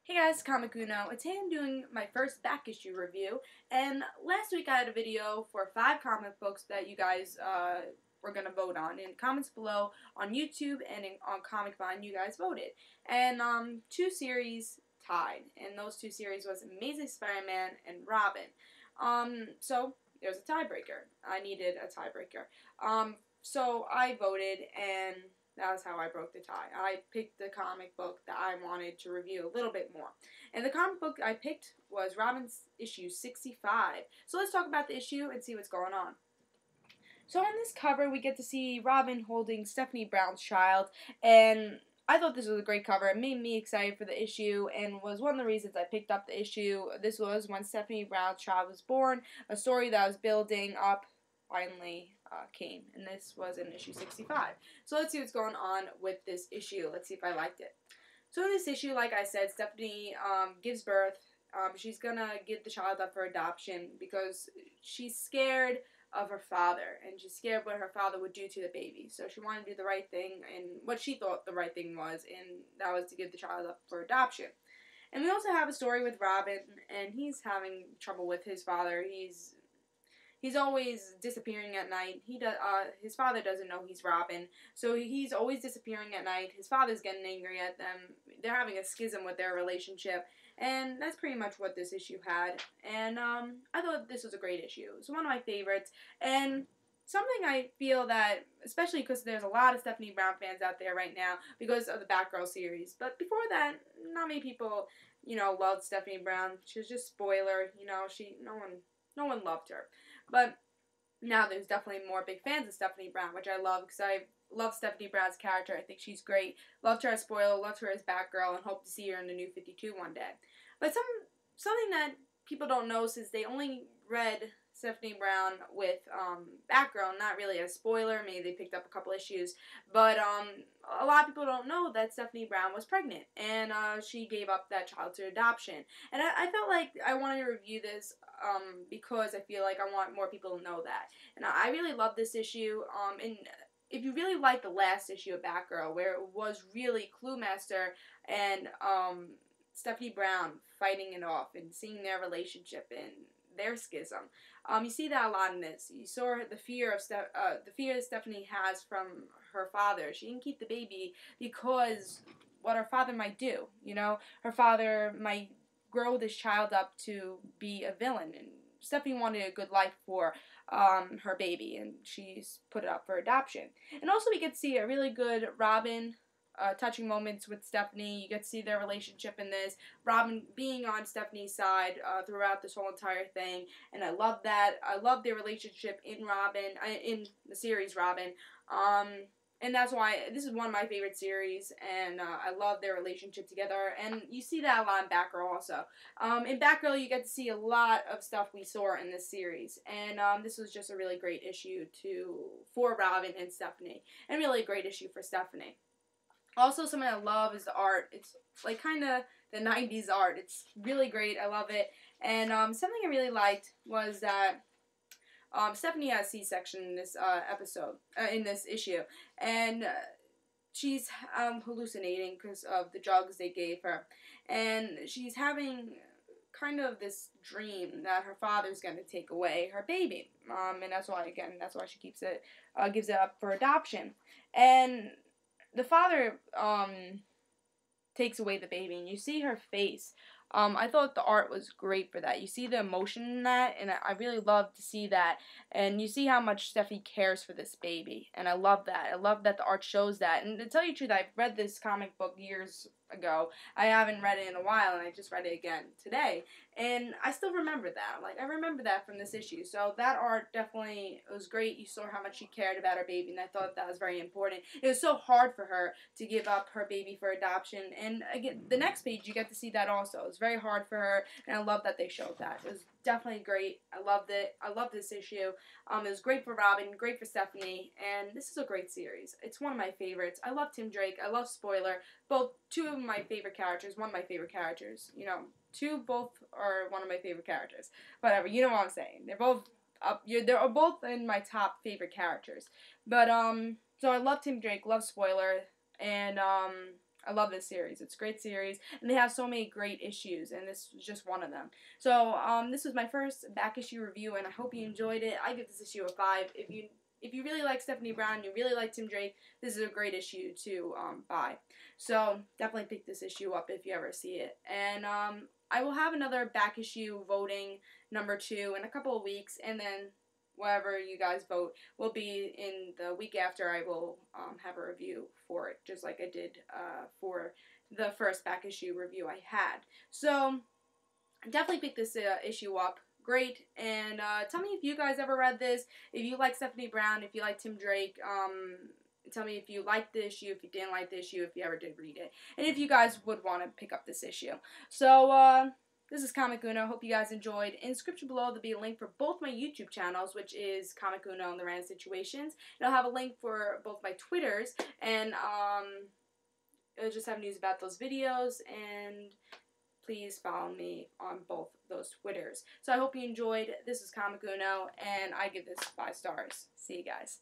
Hey guys, Comic Uno. Today I'm doing my first back issue review, and last week I had a video for 5 comic books that you guys were going to vote on. In the comments below on YouTube and on Comic Vine, you guys voted. And 2 series tied, and those 2 series was Amazing Spider-Man and Robin. So there's a tiebreaker. I needed a tiebreaker. So I voted, and that was how I broke the tie. I picked the comic book that I wanted to review a little bit more. And the comic book I picked was Robin's issue 65. So let's talk about the issue and see what's going on. So on this cover, we get to see Robin holding Stephanie Brown's child, and I thought this was a great cover. It made me excited for the issue and was one of the reasons I picked up the issue. This was when Stephanie Brown's child was born, a story that I was building up finally came, and this was in issue 65. So let's see what's going on with this issue. Let's see if I liked it. So in this issue, like I said, Stephanie gives birth. She's gonna give the child up for adoption because she's scared of her father, and she's scared what her father would do to the baby. So she wanted to do the right thing, and what she thought the right thing was, and that was to give the child up for adoption. And we also have a story with Robin, and he's having trouble with his father. He's always disappearing at night. His father doesn't know he's Robin, so he's always disappearing at night. His father's getting angry at them. They're having a schism with their relationship, and that's pretty much what this issue had. And I thought this was a great issue. It's one of my favorites, and something I feel that, especially because there's a lot of Stephanie Brown fans out there right now because of the Batgirl series. But before that, not many people, loved Stephanie Brown. She was just spoiler. No one loved her. But now there's definitely more big fans of Stephanie Brown, which I love because I love Stephanie Brown's character. I think she's great. Loved her as Spoiler, loved her as Batgirl, and hope to see her in the New 52 one day. But something that people don't know is they only read Stephanie Brown with Batgirl, not really as Spoiler. Maybe they picked up a couple issues, but a lot of people don't know that Stephanie Brown was pregnant, and she gave up that child to adoption. And I felt like I wanted to review this because I feel like I want more people to know that. And I really love this issue. And if you really like the last issue of Batgirl, where it was really Clue Master and Stephanie Brown fighting it off and seeing their relationship and their schism, you see that a lot in this. You saw the fear that Stephanie has from her father. She didn't keep the baby because what her father might do. Her father might grow this child up to be a villain, and Stephanie wanted a good life for her baby, and she's put it up for adoption. And also we get to see a really good Robin touching moments with Stephanie. You get to see their relationship in this. Robin being on Stephanie's side throughout this whole entire thing, and I love that. I love their relationship in in the series Robin. And that's why this is one of my favorite series, and I love their relationship together. And you see that a lot in Batgirl also. In Batgirl, you get to see a lot of stuff we saw in this series, and this was just a really great issue for Robin and Stephanie, and really a great issue for Stephanie. Also, something I love is the art. It's like kind of the 90s art. It's really great. I love it. And something I really liked was that Stephanie had a C-section in this in this issue. And she's hallucinating because of the drugs they gave her. And she's having kind of this dream that her father's going to take away her baby. And that's why she gives it up for adoption. And the father takes away the baby, and you see her face. I thought the art was great for that. You see the emotion in that, and I really love to see that. And you see how much Steffi cares for this baby, and I love that. I love that the art shows that. And to tell you the truth, I've read this comic book years ago. I haven't read it in a while, and I just read it again today. And I still remember that. Like, I remember that from this issue. So that art definitely was great. You saw how much she cared about her baby, and I thought that was very important. It was so hard for her to give up her baby for adoption. And again, the next page, you get to see that also. It was very hard for her, and I love that they showed that. It was definitely great. I loved it. I loved this issue. It was great for Robin, great for Stephanie, and this is a great series. It's one of my favorites. I love Tim Drake. I love Spoiler. Both two of my favorite characters. One of my favorite characters. Both are one of my favorite characters. Whatever, you know what I'm saying. They're both up. They're both in my top favorite characters. But so I love Tim Drake. Love Spoiler, and I love this series. It's a great series, and they have so many great issues, and this was just one of them. So, this was my first back issue review, and I hope you enjoyed it. I give this issue a 5. If you really like Stephanie Brown, you really like Tim Drake, this is a great issue to buy. So, definitely pick this issue up if you ever see it. And I will have another back issue voting number 2 in a couple of weeks, and then whatever you guys vote will be in the week after. I will have a review for it, just like I did for the first back issue review I had. So definitely pick this issue up. Great, and tell me if you guys ever read this, if you like Stephanie Brown, if you like Tim Drake. Tell me if you liked the issue, if you didn't like the issue, if you ever did read it, and if you guys would want to pick up this issue. So, this is Comic Uno. Hope you guys enjoyed. In the description below, there'll be a link for both my YouTube channels, which is Comic Uno and The Random Situations. And I'll have a link for both my Twitters, and it'll just have news about those videos, and please follow me on both those Twitters. So I hope you enjoyed. This is Comic Uno, and I give this 5 stars. See you guys.